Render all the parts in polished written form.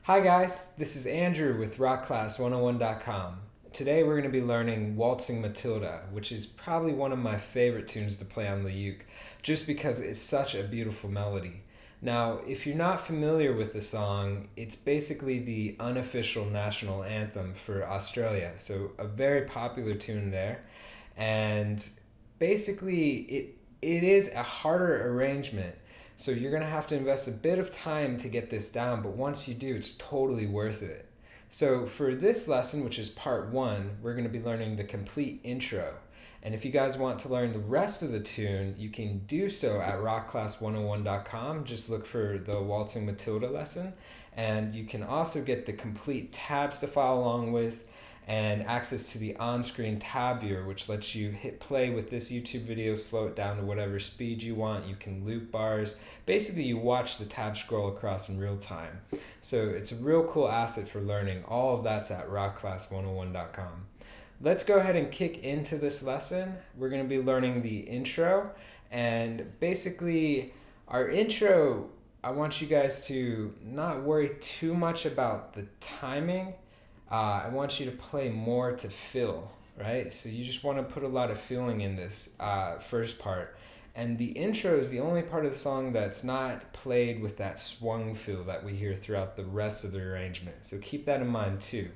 Hi guys, this is Andrew with rockclass101.com. Today we're going to be learning Waltzing Matilda, which is probably one of my favorite tunes to play on the uke, just because it's such a beautiful melody. Now, if you're not familiar with the song, it's basically the unofficial national anthem for Australia, so a very popular tune there. And basically, it is a harder arrangement. So you're going to have to invest a bit of time to get this down, but once you do, it's totally worth it. So for this lesson, which is part one, we're going to be learning the complete intro. And if you guys want to learn the rest of the tune, you can do so at rockclass101.com. Just look for the Waltzing Matilda lesson. And you can also get the complete tabs to follow along with and access to the on-screen tab viewer, which lets you hit play with this YouTube video, slow it down to whatever speed you want. You can loop bars. Basically, you watch the tab scroll across in real time. So it's a real cool asset for learning. All of that's at rockclass101.com. Let's go ahead and kick into this lesson. We're going to be learning the intro. And basically, our intro, I want you guys to not worry too much about the timing. I want you to play more to feel, right? So you just want to put a lot of feeling in this first part. And the intro is the only part of the song that's not played with that swung feel that we hear throughout the rest of the arrangement. So keep that in mind too.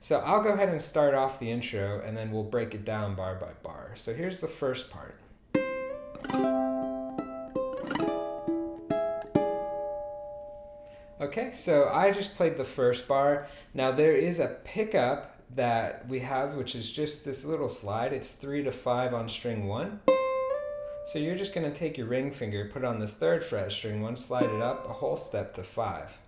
So I'll go ahead and start off the intro and then we'll break it down bar by bar. So here's the first part. Okay, so I just played the first bar. Now there is a pickup that we have, which is just this little slide. It's 3 to 5 on string 1. So you're just going to take your ring finger, put it on the 3rd fret of string 1, slide it up a whole step to 5.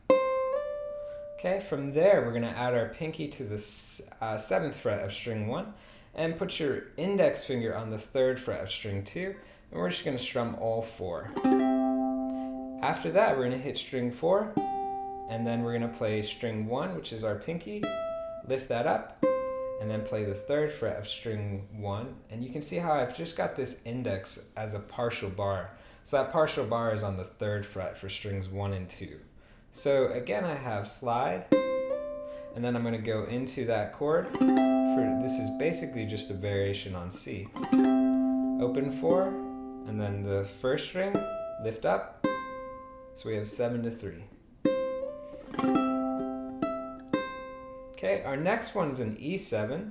Okay, from there we're going to add our pinky to the 7th fret of string 1 and put your index finger on the 3rd fret of string 2, and we're just going to strum all 4. After that we're going to hit string 4. And then we're going to play string 1, which is our pinky, lift that up, and then play the 3rd fret of string 1. And you can see how I've just got this index as a partial bar. So that partial bar is on the 3rd fret for strings 1 and 2. So again, I have slide, and then I'm going to go into that chord. This is basically just a variation on C. Open 4, and then the first string, lift up. So we have 7 to 3. Okay, our next one's an E7.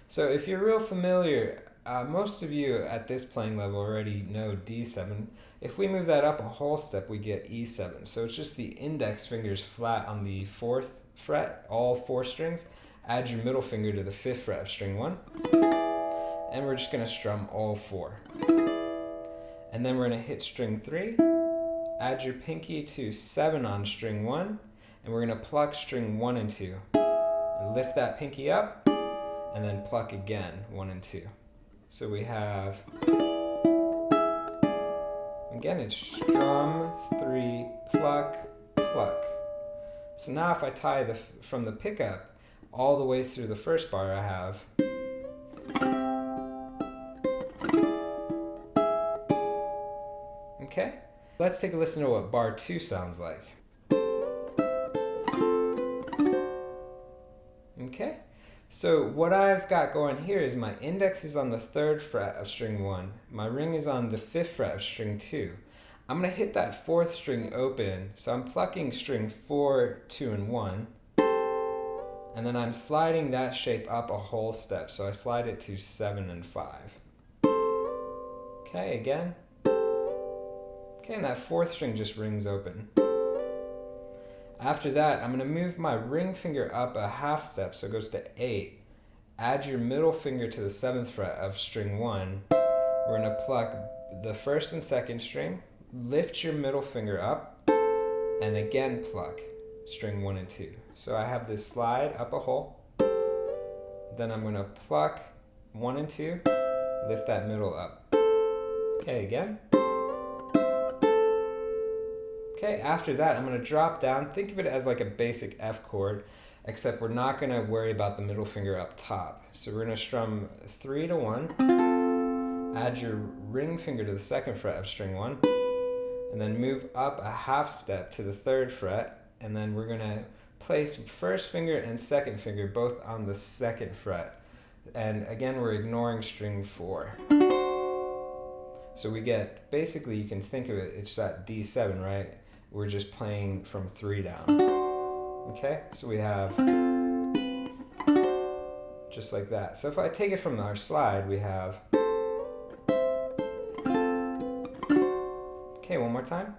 So if you're real familiar, most of you at this playing level already know D7. If we move that up a whole step, we get E7. So it's just the index fingers flat on the 4th fret, all 4 strings. Add your middle finger to the 5th fret of string 1. And we're just going to strum all 4. And then we're going to hit string 3. Add your pinky to 7 on string 1. And we're going to pluck string 1 and 2. Lift that pinky up, and then pluck again, 1 and 2. So we have, again, it's strum, 3, pluck, pluck. So now if I tie from the pickup all the way through the first bar, I have. Okay, let's take a listen to what bar 2 sounds like. Okay, so what I've got going here is my index is on the 3rd fret of string 1. My ring is on the 5th fret of string 2. I'm going to hit that 4th string open, so I'm plucking string 4, 2, and 1. And then I'm sliding that shape up a whole step, so I slide it to 7 and 5. Okay, again. Okay, and that 4th string just rings open. After that, I'm going to move my ring finger up a half step, so it goes to 8. Add your middle finger to the 7th fret of string 1. We're going to pluck the 1st and 2nd string, lift your middle finger up, and again pluck string 1 and 2. So I have this slide up a hole. Then I'm going to pluck 1 and 2, lift that middle up. Okay, again. Okay, after that, I'm going to drop down. Think of it as like a basic F chord, except we're not going to worry about the middle finger up top. So we're going to strum 3 to 1, add your ring finger to the 2nd fret of string 1, and then move up a half step to the 3rd fret, and then we're going to place first finger and second finger both on the second fret. And again, we're ignoring string 4. So we get, basically you can think of it, it's that D7, right? We're just playing from 3 down. Okay, so we have just like that. So if I take it from our slide, we have, okay, one more time.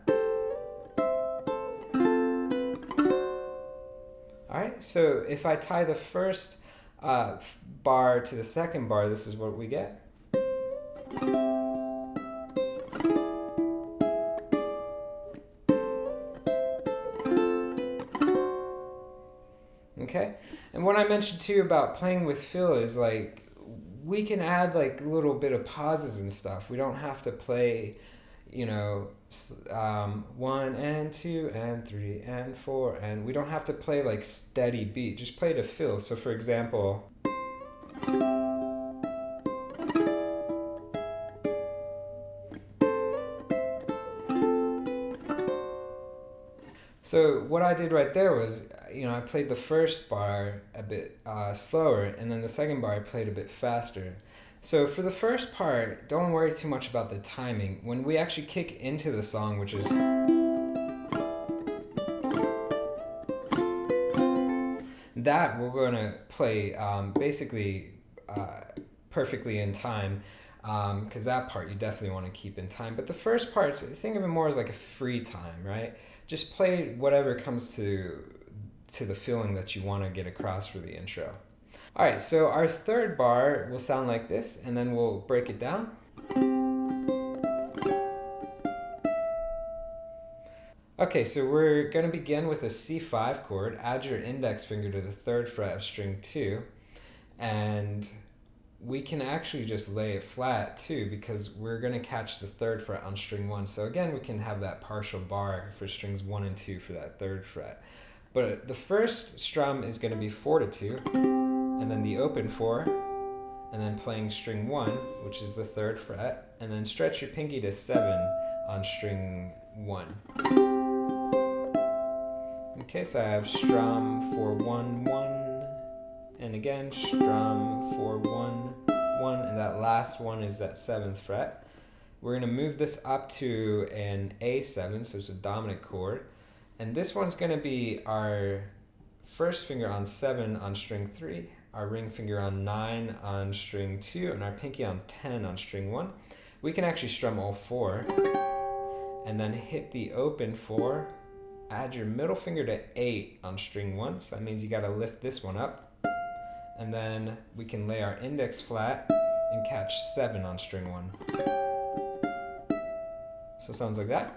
All right, so if I tie the first bar to the second bar, this is what we get. Okay, and what I mentioned too about playing with fill is like we can add like a little bit of pauses and stuff. We don't have to play, you know, 1 and 2 and 3 and 4, and we don't have to play like steady beat. Just play to fill. So for example, so what I did right there was, you know, I played the first bar a bit slower, and then the second bar I played a bit faster. So for the first part, don't worry too much about the timing. When we actually kick into the song, which is that, we're going to play basically perfectly in time, because that part you definitely want to keep in time. But the first part, think of it more as like a free time, right? Just play whatever comes to the feeling that you want to get across for the intro. All right, so our third bar will sound like this, and then we'll break it down. Okay, so we're going to begin with a C5 chord. Add your index finger to the 3rd fret of string 2, and we can actually just lay it flat too, because we're going to catch the 3rd fret on string 1. So again, we can have that partial bar for strings 1 and 2 for that 3rd fret. But the first strum is going to be 4 to 2, and then the open 4, and then playing string 1, which is the 3rd fret, and then stretch your pinky to 7 on string 1. Okay, so I have strum 4 1 1, and again strum 4 1 1, and that last one is that 7th fret. We're going to move this up to an A7, so it's a dominant chord, and this one's going to be our first finger on 7 on string 3, our ring finger on 9 on string 2, and our pinky on 10 on string 1. We can actually strum all 4, and then hit the open 4, add your middle finger to 8 on string 1, so that means you got to lift this one up, and then we can lay our index flat and catch 7 on string 1. So it sounds like that.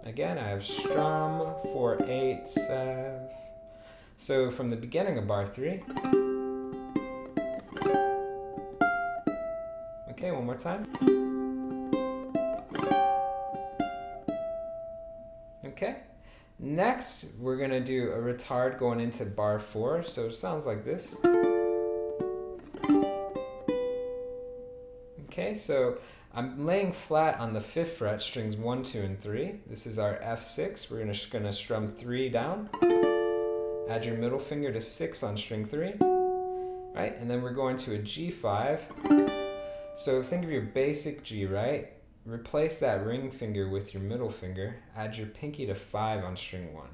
Again, I have strum 4 8 7. So from the beginning of bar 3. Okay, one more time. Okay. Next, we're going to do a retard going into bar 4. So it sounds like this. Okay, so I'm laying flat on the 5th fret, strings 1, 2, and 3. This is our F6. We're just going to strum 3 down. Add your middle finger to 6 on string 3. Right, and then we're going to a G5. So think of your basic G, right? Replace that ring finger with your middle finger. Add your pinky to 5 on string 1.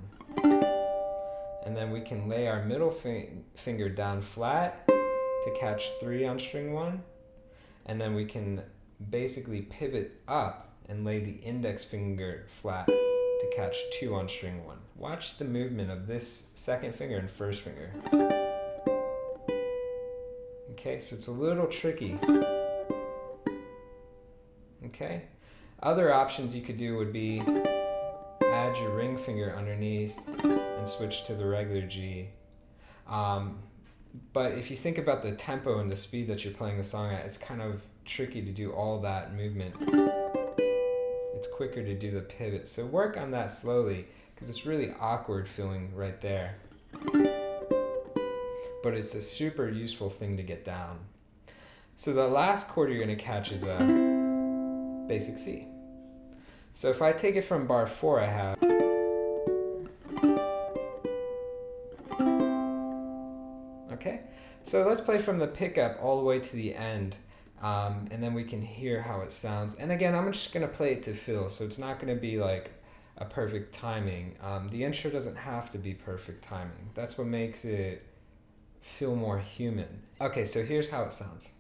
And then we can lay our middle finger down flat to catch 3 on string 1. And then we can basically pivot up and lay the index finger flat to catch 2 on string 1. Watch the movement of this second finger and first finger. Okay, so it's a little tricky. Okay, other options you could do would be add your ring finger underneath and switch to the regular G. But if you think about the tempo and the speed that you're playing the song at, it's kind of tricky to do all that movement. It's quicker to do the pivot. So work on that slowly, because it's really awkward feeling right there. But it's a super useful thing to get down. So the last chord you're going to catch is a basic C. So if I take it from bar 4, I have So let's play from the pickup all the way to the end, and then we can hear how it sounds. And again, I'm just going to play it to feel, so it's not going to be like a perfect timing. The intro doesn't have to be perfect timing. That's what makes it feel more human. Okay, so here's how it sounds.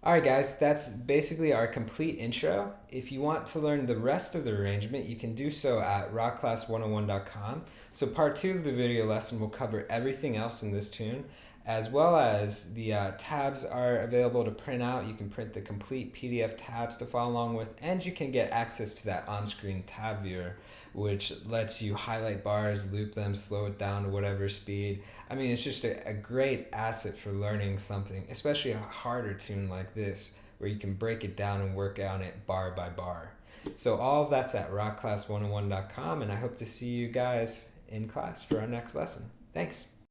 Alright guys, that's basically our complete intro. If you want to learn the rest of the arrangement, you can do so at rockclass101.com. So part 2 of the video lesson will cover everything else in this tune, as well as the tabs are available to print out. You can print the complete PDF tabs to follow along with, and you can get access to that on-screen tab viewer, which lets you highlight bars, loop them, slow it down to whatever speed. I mean, it's just a great asset for learning something, especially a harder tune like this, where you can break it down and work on it bar by bar. So all of that's at rockclass101.com, and I hope to see you guys in class for our next lesson. Thanks.